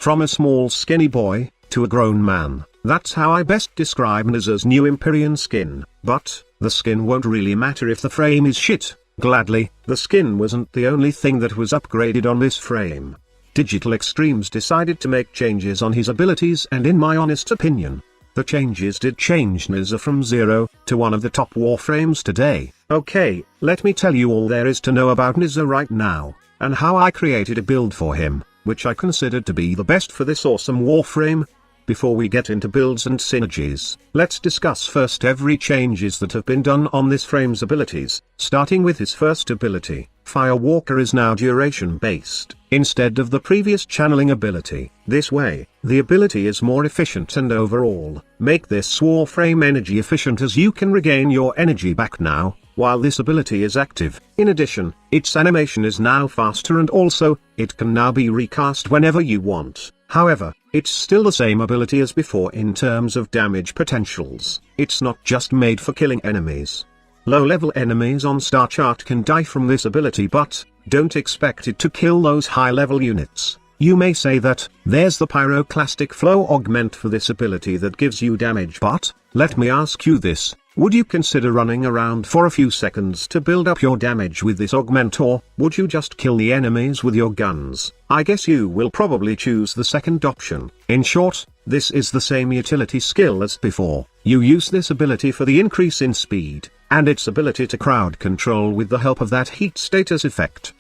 From a small skinny boy, to a grown man. That's how I best describe NEZHA's new Empyrean skin. But, the skin won't really matter if the frame is shit. Gladly, the skin wasn't the only thing that was upgraded on this frame. Digital Extremes decided to make changes on his abilities, and in my honest opinion, the changes did change NEZHA from 0 to one of the top Warframes today. Okay, let me tell you all there is to know about NEZHA right now, and how I created a build for him, which I considered to be the best for this awesome Warframe. Before we get into builds and synergies, let's discuss first every changes that have been done on this frame's abilities, starting with his first ability. Firewalker is now duration based, instead of the previous channeling ability. This way, the ability is more efficient and overall, make this Warframe energy efficient, as you can regain your energy back now, while this ability is active. In addition, its animation is now faster, and also, it can now be recast whenever you want. However, it's still the same ability as before in terms of damage potentials. It's not just made for killing enemies. Low-level enemies on star chart can die from this ability, but don't expect it to kill those high-level units. You may say that there's the Pyroclastic flow augment for this ability that gives you damage, but let me ask you this. Would you consider running around for a few seconds to build up your damage with this augment, or would you just kill the enemies with your guns? I guess you will probably choose the second option. In short, this is the same utility skill as before. You use this ability for the increase in speed, and its ability to crowd control with the help of that heat status effect.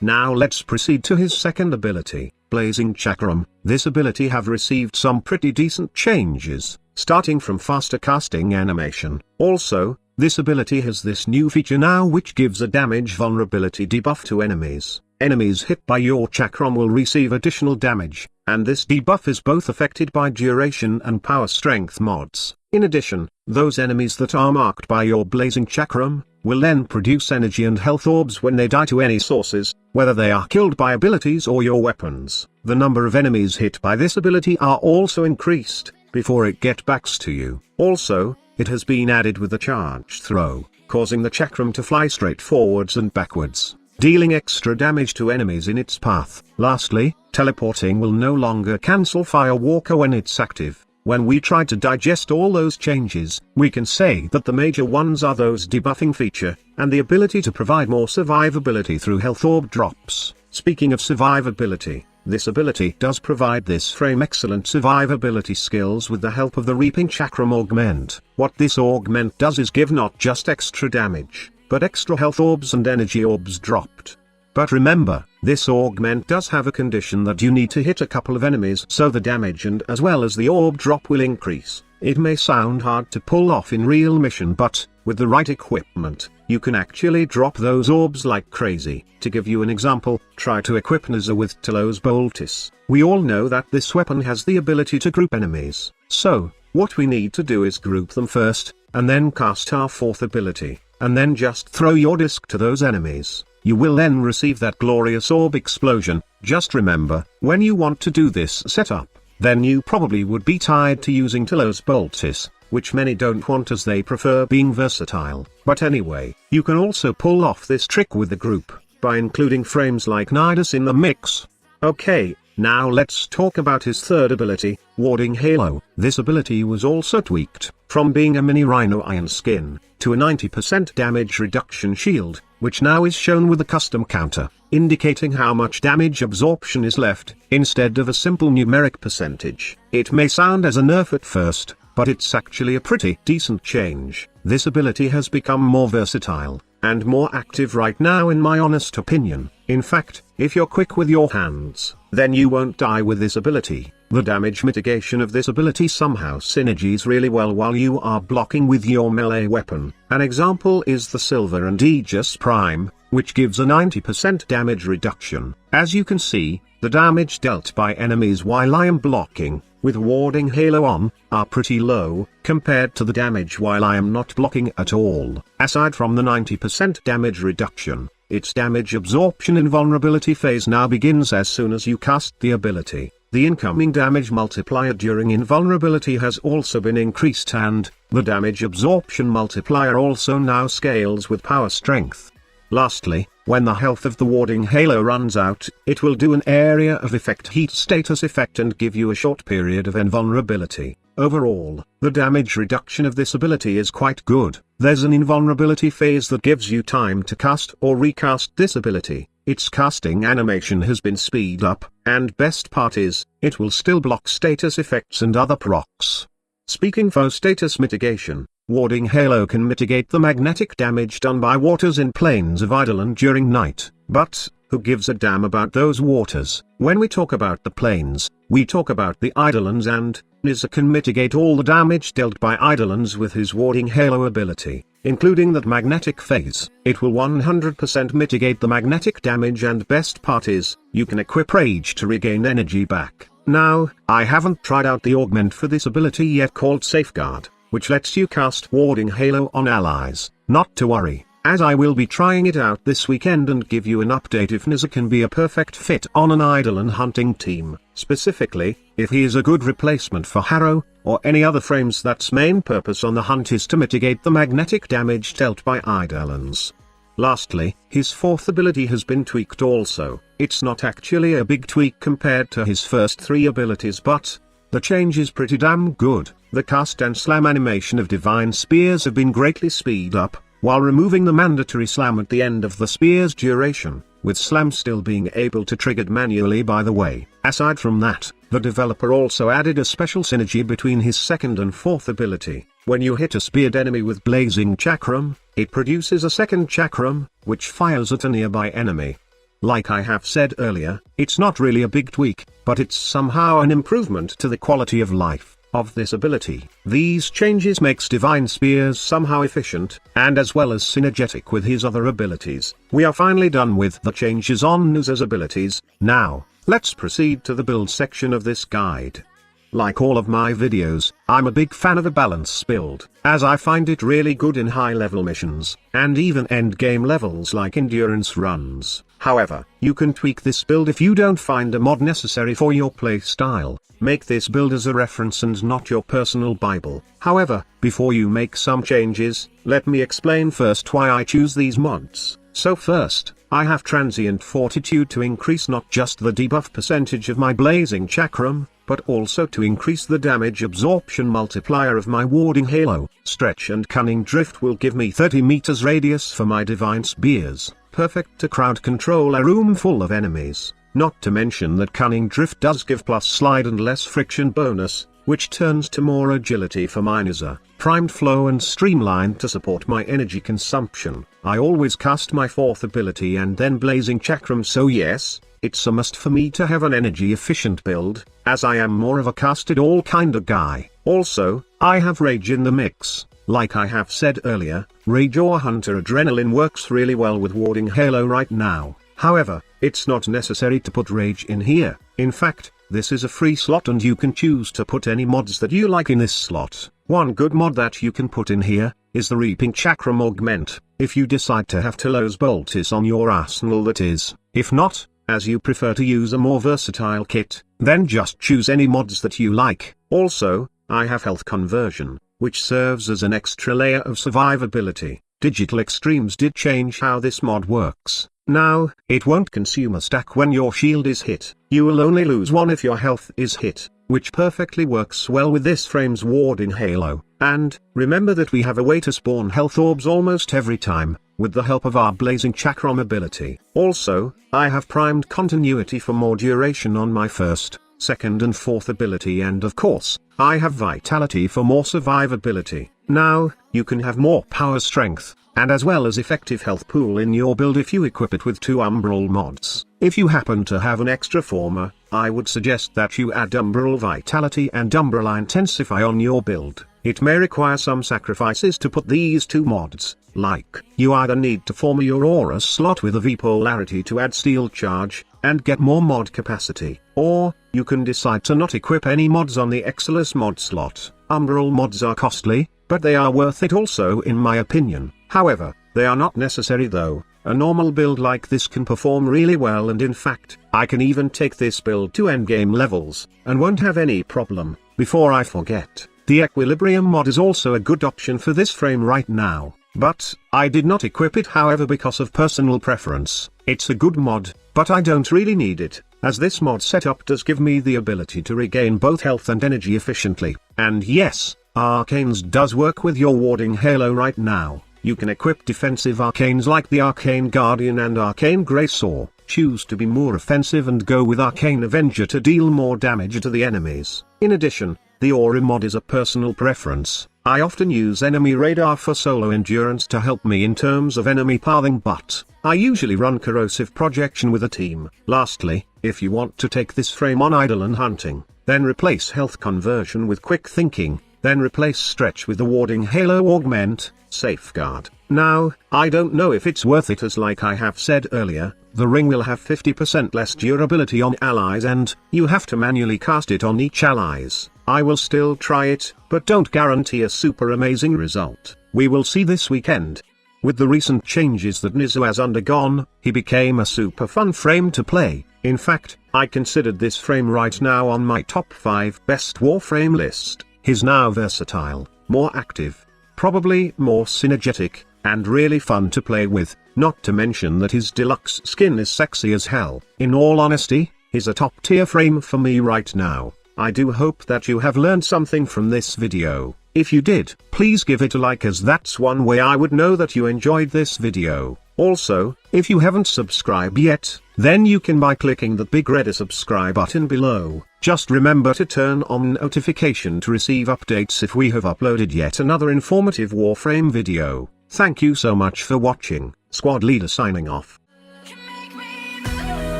Now let's proceed to his second ability, Blazing Chakram. This ability have received some pretty decent changes, starting from faster casting animation. Also, this ability has this new feature now which gives a damage vulnerability debuff to enemies. Enemies hit by your Chakram will receive additional damage, and this debuff is both affected by duration and power strength mods. In addition, those enemies that are marked by your Blazing Chakram will then produce energy and health orbs when they die to any sources, whether they are killed by abilities or your weapons. The number of enemies hit by this ability are also increased before it gets back to you. Also, it has been added with the charge throw, causing the Chakram to fly straight forwards and backwards, dealing extra damage to enemies in its path. Lastly, teleporting will no longer cancel Firewalker when it's active. When we try to digest all those changes, we can say that the major ones are those debuffing feature, and the ability to provide more survivability through health orb drops. Speaking of survivability, this ability does provide this frame excellent survivability skills with the help of the Reaping Chakram augment. What this augment does is give not just extra damage, but extra health orbs and energy orbs dropped. But remember, this augment does have a condition that you need to hit a couple of enemies so the damage and as well as the orb drop will increase. It may sound hard to pull off in real mission, but with the right equipment, you can actually drop those orbs like crazy. To give you an example, try to equip NEZHA with Telos Boltis. We all know that this weapon has the ability to group enemies. So, what we need to do is group them first, and then cast our fourth ability, and then just throw your disc to those enemies. You will then receive that glorious orb explosion. Just remember, when you want to do this setup, then you probably would be tied to using Telos Boltis, which many don't want as they prefer being versatile. But anyway, you can also pull off this trick with the group, by including frames like Nidus in the mix. Okay, now let's talk about his third ability, Warding Halo. This ability was also tweaked, from being a mini Rhino Iron skin, to a 90% damage reduction shield, which now is shown with a custom counter, indicating how much damage absorption is left, instead of a simple numeric percentage. It may sound as a nerf at first, but it's actually a pretty decent change. This ability has become more versatile, and more active right now in my honest opinion. In fact, if you're quick with your hands, then you won't die with this ability. The damage mitigation of this ability somehow synergies really well while you are blocking with your melee weapon. An example is the Silver and Aegis Prime, which gives a 90% damage reduction. As you can see, the damage dealt by enemies while I am blocking, with Warding Halo on, are pretty low, compared to the damage while I am not blocking at all. Aside from the 90% damage reduction, its damage absorption invulnerability phase now begins as soon as you cast the ability. The incoming damage multiplier during invulnerability has also been increased, and the damage absorption multiplier also now scales with power strength. Lastly, when the health of the warding halo runs out, it will do an area of effect heat status effect and give you a short period of invulnerability. Overall, the damage reduction of this ability is quite good. There's an invulnerability phase that gives you time to cast or recast this ability. Its casting animation has been speed up, and best part is, it will still block status effects and other procs. Speaking for status mitigation, warding halo can mitigate the magnetic damage done by waters in plains of Eidolon during night, but who gives a damn about those waters? When we talk about the plains, we talk about the Eidolons, and NEZHA can mitigate all the damage dealt by Eidolons with his warding halo ability, including that magnetic phase. It will 100% mitigate the magnetic damage, and best part is, you can equip Rage to regain energy back. Now, I haven't tried out the augment for this ability yet called Safeguard, which lets you cast warding halo on allies. Not to worry, as I will be trying it out this weekend and give you an update if NEZHA can be a perfect fit on an Eidolon hunting team, specifically, if he is a good replacement for Harrow, or any other frames that's main purpose on the hunt is to mitigate the magnetic damage dealt by Eidolons. Lastly, his fourth ability has been tweaked also. It's not actually a big tweak compared to his first three abilities, but the change is pretty damn good. The cast and slam animation of Divine Spears have been greatly speed up, while removing the mandatory slam at the end of the spear's duration, with slam still being able to triggered manually by the way. Aside from that, the developer also added a special synergy between his second and fourth ability. When you hit a speared enemy with blazing Chakram, it produces a second Chakram, which fires at a nearby enemy. Like I have said earlier, it's not really a big tweak, but it's somehow an improvement to the quality of life of this ability. These changes makes Divine Spears somehow efficient, and as well as synergetic with his other abilities. We are finally done with the changes on NEZHA's abilities. Now, let's proceed to the build section of this guide. Like all of my videos, I'm a big fan of a balanced build, as I find it really good in high-level missions, and even endgame levels like endurance runs. However, you can tweak this build if you don't find a mod necessary for your playstyle. Make this build as a reference and not your personal Bible. However, before you make some changes, let me explain first why I choose these mods. So first, I have Transient Fortitude to increase not just the debuff percentage of my Blazing Chakram, but also to increase the damage absorption multiplier of my warding halo. Stretch and Cunning Drift will give me 30 meters radius for my Divine Spears, perfect to crowd control a room full of enemies. Not to mention that Cunning Drift does give plus slide and less friction bonus, which turns to more agility for my NEZHA, primed flow and streamlined to support my energy consumption. I always cast my fourth ability and then Blazing Chakram, so yes, it's a must for me to have an energy efficient build, as I am more of a casted all kinda guy. Also, I have Rage in the mix. Like I have said earlier, Rage or Hunter Adrenaline works really well with warding halo right now. However, it's not necessary to put Rage in here. In fact, this is a free slot and you can choose to put any mods that you like in this slot. One good mod that you can put in here is the Reaping Chakram Augment, if you decide to have Telos Boltis on your arsenal, that is. If not, as you prefer to use a more versatile kit, then just choose any mods that you like. Also, I have Health Conversion, which serves as an extra layer of survivability. Digital Extremes did change how this mod works. Now, it won't consume a stack when your shield is hit. You will only lose one if your health is hit, which perfectly works well with this frame's warding halo. And, remember that we have a way to spawn health orbs almost every time, with the help of our Blazing Chakram ability. Also, I have primed continuity for more duration on my first, second and fourth ability, and of course, I have Vitality for more survivability. Now, you can have more power strength, and as well as effective health pool in your build if you equip it with 2 Umbral mods. If you happen to have an extra former, I would suggest that you add Umbral Vitality and Umbral Intensify on your build. It may require some sacrifices to put these 2 mods, like, you either need to former your aura slot with a V polarity to add Steel Charge, and get more mod capacity, or, you can decide to not equip any mods on the Exilus mod slot. Umbral mods are costly, but they are worth it also in my opinion. However, they are not necessary though. A normal build like this can perform really well, and in fact, I can even take this build to endgame levels, and won't have any problem. Before I forget, the Equilibrium mod is also a good option for this frame right now. but I did not equip it however because of personal preference. It's a good mod, but I don't really need it, as this mod setup does give me the ability to regain both health and energy efficiently. And yes, Arcanes does work with your warding halo right now. You can equip defensive arcanes like the Arcane Guardian and Arcane Grace, or choose to be more offensive and go with Arcane Avenger to deal more damage to the enemies. In addition, the Aura mod is a personal preference. I often use enemy radar for solo endurance to help me in terms of enemy pathing, but I usually run corrosive projection with a team. Lastly, if you want to take this frame on idle and hunting, then replace health conversion with quick thinking, then replace stretch with the warding halo augment, safeguard. Now, I don't know if it's worth it, as like I have said earlier, the ring will have 50% less durability on allies and you have to manually cast it on each allies. I will still try it, but don't guarantee a super amazing result. We will see this weekend. With the recent changes that NEZHA has undergone, he became a super fun frame to play. In fact, I considered this frame right now on my top 5 best Warframe list. He's now versatile, more active, probably more synergetic, and really fun to play with, not to mention that his deluxe skin is sexy as hell. In all honesty, he's a top tier frame for me right now. I do hope that you have learned something from this video. If you did, please give it a like, as that's one way I would know that you enjoyed this video. Also, if you haven't subscribed yet, then you can by clicking the big red subscribe button below. Just remember to turn on notification to receive updates if we have uploaded yet another informative Warframe video. Thank you so much for watching. Squad Leader signing off.